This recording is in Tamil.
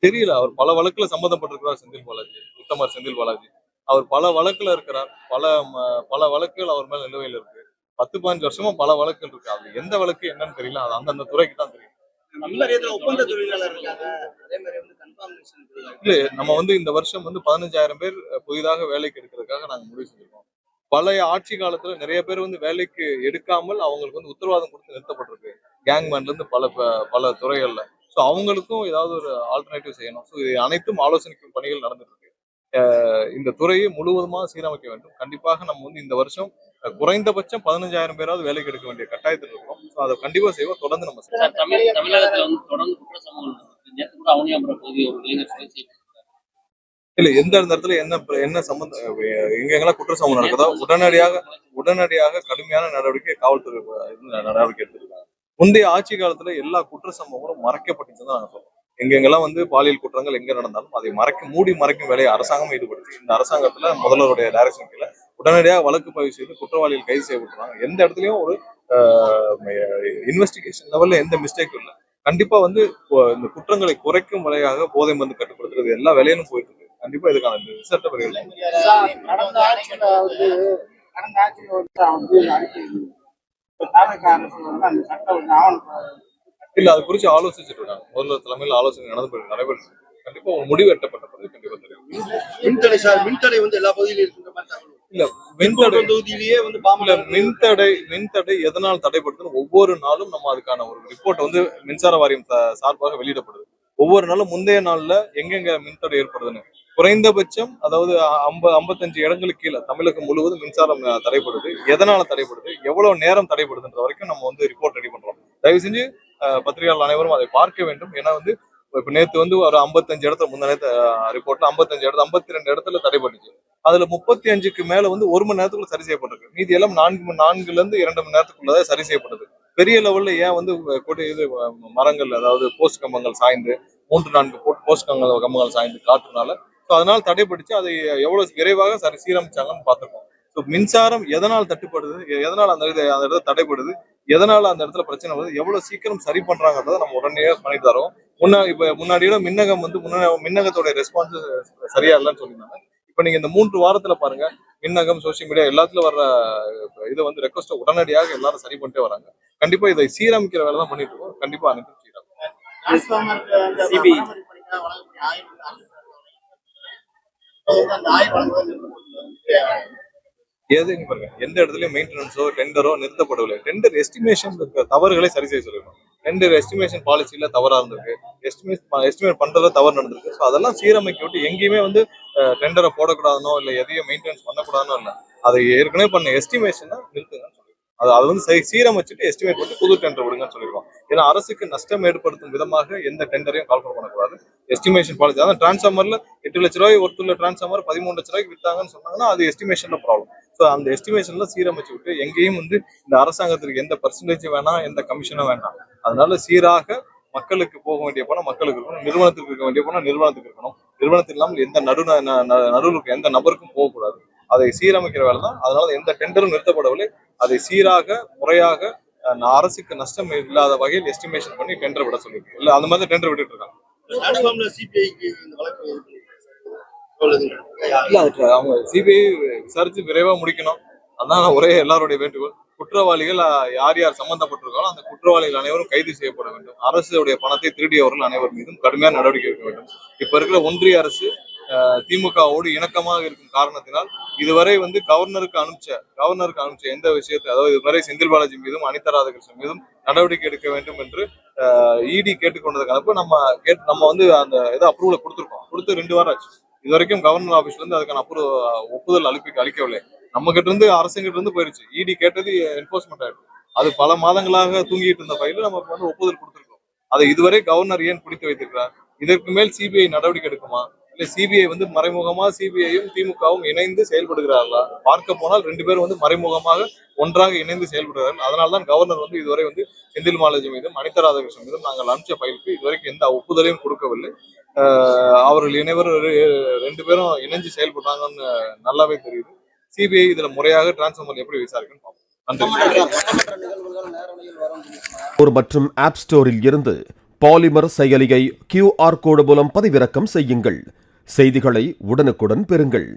தெரியல. அவர் பல வழக்குல சம்மந்தப்பட்டிருக்கிறார் செந்தில் பாலாஜி. உத்தமர் செந்தில் பாலாஜி. அவர் பல வழக்குல இருக்கிறார். பல வழக்குகள் அவர் மேல நிலுவையில் இருக்கு. 10, 15 வருஷமா பல வழக்குகள் இருக்கு. அது எந்த வழக்கு என்னன்னு தெரியல. அது அந்தந்த துறைக்கு தான் தெரியும். ஒப்பந்த தொழிலாளர் இருக்காங்க. அதே மாதிரி கன்ஃபார்மேஷன் இல்ல, நம்ம இந்த வருஷம் 15,000 பேர் புதிதாக வேலைக்கு எடுக்கிறதுக்காக நாங்க முடிவு செஞ்சிருக்கோம். பழைய ஆட்சி காலத்துல நிறைய பேர் வேலைக்கு எடுக்காமல் அவங்களுக்கு உத்தரவாதம் கொடுத்து நிறுத்தப்பட்டிருக்கு. கேங்மேன்ல இருந்து பல துறைகள்ல. ஸோ அவங்களுக்கும் ஏதாவது ஒரு ஆல்டர்னேட்டிவ் செய்யணும். ஸோ இது அனைத்தும் ஆலோசனைக்கும் பணிகள் நடந்துட்டு இருக்கு. இந்த துறையை முழுவதுமாக சீரமைக்க வேண்டும். கண்டிப்பாக நம்ம இந்த வருஷம் குறைந்தபட்சம் 15,000 பேராவது வேலைக்கு எடுக்க வேண்டிய கட்டாயத்தில் இருக்கிறோம். ஸோ அதை கண்டிப்பா செய்வோம். தொடர்ந்து நம்ம தமிழகத்துல தொடர்ந்து குற்ற சம்பவங்கள் நேற்று கூட அவனியாபுரம் பகுதி ஒரு இளைஞர் கொலை செய்யப்பட்டார். இல்ல, எந்த இடத்துல என்ன சம்பந்தம் எங்கெங்கெல்லாம் குற்ற சம்பவம் நடக்குதோ உடனடியாக கடுமையான நடவடிக்கை காவல்துறை நடவடிக்கை எடுத்திருக்காங்க. முந்தைய ஆட்சி காலத்துல எல்லா குற்ற சம்பவங்களும் மறைக்கப்பட்டுச்சுன்னு தான் நாங்க சொல்றோம். எங்கெங்கெல்லாம் பாலியல் குற்றங்கள் எங்க நடந்தாலும் அதை மூடி மறைக்கும் வேலையை அரசாங்கம் ஈடுபடுது. இந்த அரசாங்கத்துல முதல்வருடைய டைரக்ஷன் கீழ உடனடியாக வழக்கு பதிவு செய்து குற்றவாளிகள் கைது செய்யப்பட்டுறாங்க. எந்த இடத்துலயும் ஒரு இன்வெஸ்டிகேஷன் லெவல்ல எந்த மிஸ்டேக்கும் இல்லை. கண்டிப்பா இந்த குற்றங்களை குறைக்கும் வழியாக போதை மருந்து கட்டுப்படுத்துறது எல்லா வேலையிலும் போயிட்டு இருக்கு. கண்டிப்பா இதுக்கான ரிசல்ட் வருகிறது. இல்ல, அது குறிச்சு ஆலோசிச்சுட்டு இருக்காங்க. முதல்வர் தலைமையில் ஆலோசனை நடைபெற்று கண்டிப்பா ஒரு முடிவு எட்டப்பட்ட பிறகு கண்டிப்பா தெரியும். மின்தடை எல்லா பகுதியிலும் இருக்கின்ற மாதிரி இல்ல, மின்தடை எதனால் தடைப்படுதுன்னு ஒவ்வொரு நாளும் நம்ம அதுக்கான ஒரு ரிப்போர்ட் மின்சார வாரியம் சார்பாக வெளியிடப்படுது. ஒவ்வொரு நாளும் முந்தைய நாள்ல எங்கெங்க மின்தடை ஏற்படுதுன்னு குறைந்தபட்சம், அதாவது 55 இடங்களுக்கு கீழே தமிழகம் முழுவதும் மின்சாரம் தடைப்படுது. எதனால தடைப்படுது, எவ்வளவு நேரம் தடைப்படுதுன்ற வரைக்கும் நம்ம ரிப்போர்ட் ரெடி பண்றோம். தயவு செஞ்சு பத்திரிகையாளர் அனைவரும் அதை பார்க்க வேண்டும். ஏன்னா இப்ப நேத்து ஒரு 55 இடத்துல முன்னாடி ரிப்போர்ட்ல 52 இடத்துல தடைப்பட்டுச்சு. அதுல 35க்கு மேல 1 மணி நேரத்துக்குள்ள சரி செய்யப்பட்டிருக்கு. மீதி எல்லாம் 4 இருந்து 2 மணி நேரத்துக்குள்ளதான் சரி செய்யப்பட்டது. பெரிய லெவல்ல ஏன் மரங்கள், அதாவது போஸ்ட் கம்பங்கள் சாய்ந்து 3-4 போஸ்ட் கம்பங்கள் சாய்ந்து காற்றுனால அதனால தடைப்பட்டுச்சு. அதை எவ்வளவு விரைவாக சீரமைச்சாங்கன்னு பார்த்திருக்கோம். மின்சாரம் எதனால் தட்டுப்படுது, எதனால அந்த இடத்துல தடைப்படுது, எதனால அந்த இடத்துல பிரச்சனை வருது, எவ்வளவு சீக்கிரம் சரி பண்றாங்கன்றதை நம்ம உடனே பண்ணி தரோம். முன்னாடியோட மின்னகம் மின்னகத்தோட ரெஸ்பான்ஸ் சரியா இல்லைன்னு சொல்லியிருந்தாங்க. இப்ப நீங்க இந்த 3 வாரத்துல பாருங்க, மின்னகம், சோசியல் மீடியா எல்லாத்துல வர்ற இது ரெக்வஸ்ட் உடனடியாக எல்லாரும் சரி பண்ணிட்டே வராங்க. கண்டிப்பா இதை சீரமைக்கிற வேலை தான் பண்ணிட்டு இருக்கோம். கண்டிப்பா அனைத்தும் பாருங்க, எந்த இடத்துலயும் மெயின்டெனன்ஸோ டெண்டரோ நிறுத்தப்படவில்லை. டெண்டர் எஸ்டிமேஷன் தவறுகளை சரி செய்ய சொல்லிருக்கோம். டெண்டர் எஸ்டிமேஷன் பாலிசியில தவறா இருந்திருக்கு, எஸ்டிமேட் பண்றதுல தவறு நடந்திருக்கு. ஸோ அதெல்லாம் சீரமைக்க விட்டு எங்கேயுமே டெண்டரை போடக்கூடாதுனோ இல்லை எதையும் மெயின்டெனன்ஸ் பண்ணக்கூடாதுனோ இல்லை. அதை ஏற்கனவே பண்ண எஸ்டிமேஷனை நிறுத்துங்க. அது சீரமைச்சுட்டு எஸ்டிமேட் பண்ணி புது டெண்டர் விடுங்கன்னு சொல்லிருக்கோம். ஏன்னா அரசுக்கு நஷ்டம் ஏற்படுத்தும் விதமாக எந்த டெண்டரையும் கால்குலேட் பண்ணக்கூடாது. எஸ்டிமேஷன் பாலிசி, அதான் டிரான்ஸ்ஃபார்மர்ல 8 லட்ச ரூபாய் ஒருத்தர் டிரான்ஸ்ஃபார்மர் 13 லட்ச ரூபாய்க்கு வித்தாங்கன்னு சொன்னாங்கன்னா அது எஸ்டிமேஷன்ல ப்ராப்ளம். ஸோ அந்த எஸ்டிமேஷன்ல சீரமைச்சு விட்டு எங்கேயும் இந்த அரசாங்கத்திற்கு எந்த பர்சன்டேஜ் வேணாம், எந்த கமிஷனும் வேண்டாம். அதனால சீராக மக்களுக்கு போக வேண்டிய பணம் மக்களுக்கு இருக்கணும், நிறுவனத்துக்கு இருக்க வேண்டிய பணம் நிறுவனத்துக்கு இருக்கணும். நிறுவனத்தில் இல்லாமல் எந்த நடுவில் எந்த நபருக்கும் போகக்கூடாது. அதை சீரமைக்கிற வேலை தான். அதனால எந்த டெண்டரும் நிறுத்தப்படவில்லை. அதை சீராக முறையாக அரசுக்கு நஷ்டம் இல்லாத வகையில் எஸ்டிமேஷன் பண்ணி டெண்டர் விட சொல்லியிருக்கு. இல்ல அந்த மாதிரி டெண்டர் விட்டுட்டு இருக்காங்க. அவங்க சிபிஐ விசாரிச்சு விரைவா முடிக்கணும். அதான் ஒரே எல்லாருடைய வேண்டுகோள். குற்றவாளிகள் யார் யார் சம்பந்தப்பட்டிருக்காங்களோ அந்த குற்றவாளிகள் அனைவரும் கைது செய்யப்பட வேண்டும். அரசுடைய பணத்தை திருடியவர்கள் அனைவர் மீதும் கடுமையான நடவடிக்கை எடுக்க வேண்டும். இப்ப இருக்கிற ஒன்றிய அரசு திமுகவோடு இணக்கமாக இருக்கும் காரணத்தினால் இதுவரை கவர்னருக்கு அனுப்பிச்ச எந்த விஷயத்தை, அதாவது இதுவரை செந்தில் பாலாஜி மீதும் அனிதா ராதாகிருஷ்ணன் மீதும் நடவடிக்கை எடுக்க வேண்டும் என்று இடி கேட்டுக்கொண்டதுக்கு நம்ம அந்த இதை அப்ரூவலை கொடுத்து 2 வாரம் ஆச்சு. இது வரைக்கும் கவர்னர் ஆபீஸ்ல இருந்து அதுக்கான ஒப்புதல் அளிக்கவில்லை. நம்ம கிட்ட இருந்து அரசுகிட்ட இருந்து போயிருச்சு. இடி கேட்டது என்போர்ஸ்மெண்ட் ஆயிடும். அது பல மாதங்களாக தூங்கிட்டு இருந்த ஃபைல நமக்கு ஒப்புதல் கொடுத்திருக்கோம். அதை இதுவரை கவர்னர் ஏன் பிடித்து வைத்திருக்கிறார்? இதற்கு மேல் சிபிஐ நடவடிக்கை எடுக்குமா? இல்ல சிபிஐ மறைமுகமா சிபிஐயும் திமுகவும் இணைந்து செயல்படுகிறார்களா? பார்க்க போனால் 2 பேரும் மறைமுகமாக ஒன்றாக இணைந்து செயல்படுகிறார்கள். அதனால்தான் கவர்னர் இதுவரை செந்தில் பாலாஜி மீதும் அனிதா ராதாகிருஷ்ணன் மீதும் நாங்கள் அனுப்பிச்ச ஃபைலுக்கு இதுவரைக்கும் எந்த ஒப்புதலையும் கொடுக்கவில்லை. அவர்கள் இணைவரும் 2 பேரும் இணைஞ்சு செயல்படுறாங்கன்னு நல்லாவே தெரியுது. சிபிஐ இதுல முறையாக டிரான்ஸ்ஃபார்மர் எப்படி விசாரிக்கணும் பார்ப்போம். மற்றும் ஆப் ஸ்டோரில் இருந்து பாலிமர் செயலியை QR கோடு மூலம் பதிவிறக்கம் செய்யுங்கள். செய்திகளை உடனுக்குடன் பெறுங்கள்.